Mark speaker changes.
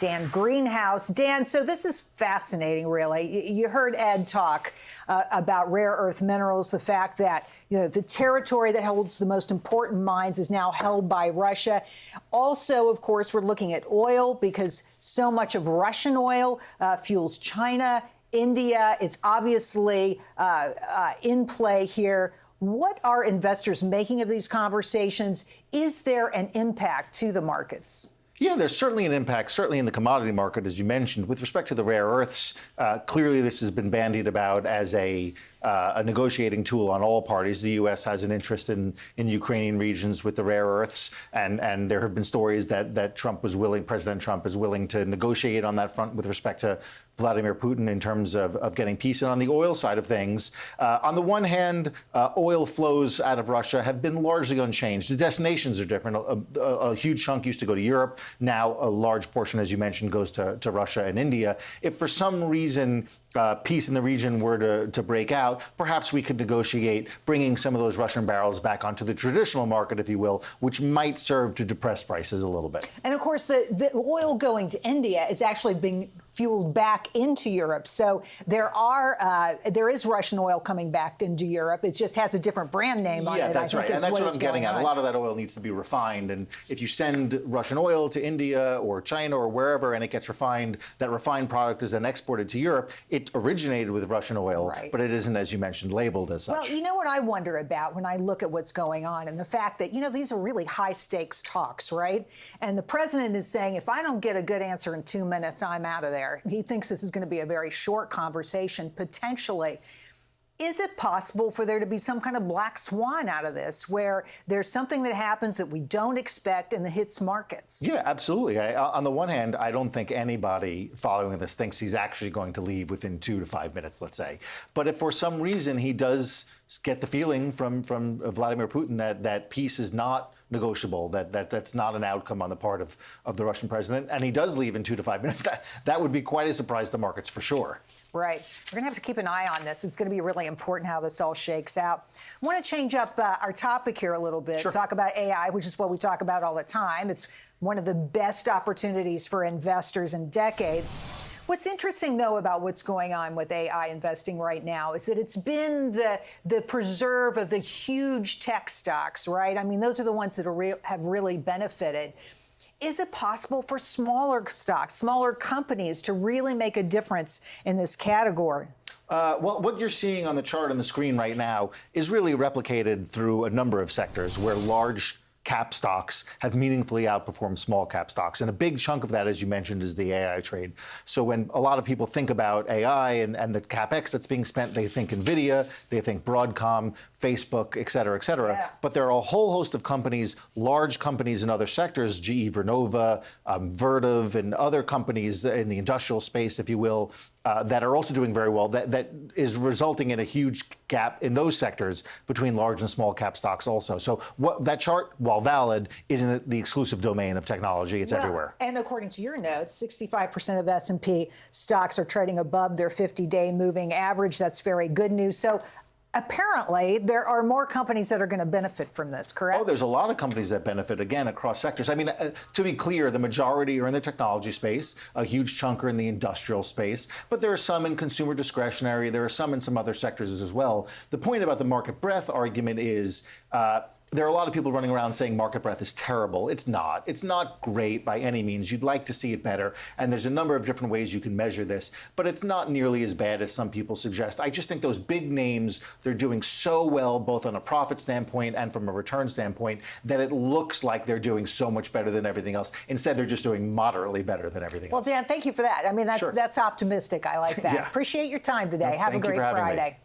Speaker 1: Dan Greenhaus. Dan, so this is fascinating, really. You heard Ed talk about rare earth minerals, the fact that the territory that holds the most important mines is now held by Russia. Also, of course, we're looking at oil because so much of Russian oil fuels China, India. It's obviously in play here. What are investors making of these conversations? Is there an impact to the markets?
Speaker 2: Yeah, there's certainly an impact, certainly in the commodity market, as you mentioned. With respect to the rare earths, clearly this has been bandied about as a negotiating tool on all parties. The U.S. has an interest in Ukrainian regions with the rare earths, and there have been stories that President Trump is willing to negotiate on that front with respect to Vladimir Putin in terms of getting peace. And on the oil side of things, on the one hand, oil flows out of Russia have been largely unchanged. The destinations are different. A huge chunk used to go to Europe. Now a large portion, as you mentioned, goes to Russia and India. If for some reason peace in the region were to break out, perhaps we could negotiate bringing some of those Russian barrels back onto the traditional market, if you will, which might serve to depress prices a little bit.
Speaker 1: And of course, the oil going to India is actually being fueled back into Europe. So there is Russian oil coming back into Europe. It just has a different brand name on it.
Speaker 2: Yeah, that's right. And that's what I'm getting at. A lot of that oil needs to be refined. And if you send Russian oil to India or China or wherever and it gets refined, that refined product is then exported to Europe. It originated with Russian oil, right, but it isn't, as you mentioned, labeled as such.
Speaker 1: Well, you know what I wonder about when I look at what's going on and the fact that, these are really high stakes talks, right? And the president is saying, if I don't get a good answer in 2 minutes, I'm out of there. He thinks this is going to be a very short conversation, potentially. Is it possible for there to be some kind of black swan out of this, where there's something that happens that we don't expect and that hits markets?
Speaker 2: Yeah, absolutely. On the one hand, I don't think anybody following this thinks he's actually going to leave within 2 to 5 minutes, let's say. But if for some reason he does get the feeling from Vladimir Putin that peace is not negotiable, that's not an outcome on the part of the Russian president, and he does leave in 2 to 5 minutes, that would be quite a surprise to markets for sure.
Speaker 1: Right. We're going to have to keep an eye on this. It's going to be really important how this all shakes out. I want to change up our topic here a little bit.
Speaker 2: Sure.
Speaker 1: Talk about AI, which is what we talk about all the time. It's one of the best opportunities for investors in decades. What's interesting, though, about what's going on with AI investing right now is that it's been the preserve of the huge tech stocks, right? I mean, those are the ones that have really benefited. Is it possible for smaller stocks, smaller companies to really make a difference in this category?
Speaker 2: Well, what you're seeing on the chart on the screen right now is really replicated through a number of sectors where large cap stocks have meaningfully outperformed small cap stocks. And a big chunk of that, as you mentioned, is the AI trade. So when a lot of people think about AI and the CapEx that's being spent, they think NVIDIA, they think Broadcom, Facebook, et cetera, et cetera. Yeah. But there are a whole host of companies, large companies in other sectors, GE Vernova, Vertiv, and other companies in the industrial space, if you will, that are also doing very well, that is resulting in a huge gap in those sectors between large and small cap stocks also. So that chart, while valid, isn't the exclusive domain of technology. It's everywhere.
Speaker 1: And according to your notes, 65% of S&P stocks are trading above their 50-day moving average. That's very good news. So apparently, there are more companies that are going to benefit from this, correct?
Speaker 2: Oh, there's a lot of companies that benefit, again, across sectors. I mean, to be clear, the majority are in the technology space, a huge chunk are in the industrial space, but there are some in consumer discretionary, there are some in some other sectors as well. The point about the market breadth argument is there are a lot of people running around saying market breadth is terrible. It's not. It's not great by any means. You'd like to see it better. And there's a number of different ways you can measure this, but it's not nearly as bad as some people suggest. I just think those big names, they're doing so well, both on a profit standpoint and from a return standpoint, that it looks like they're doing so much better than everything else. Instead, they're just doing moderately better than everything else.
Speaker 1: Well, Dan, thank you for that. I mean, that's optimistic. I like that.
Speaker 2: Yeah.
Speaker 1: Appreciate your time today.
Speaker 2: Well,
Speaker 1: have a great Friday.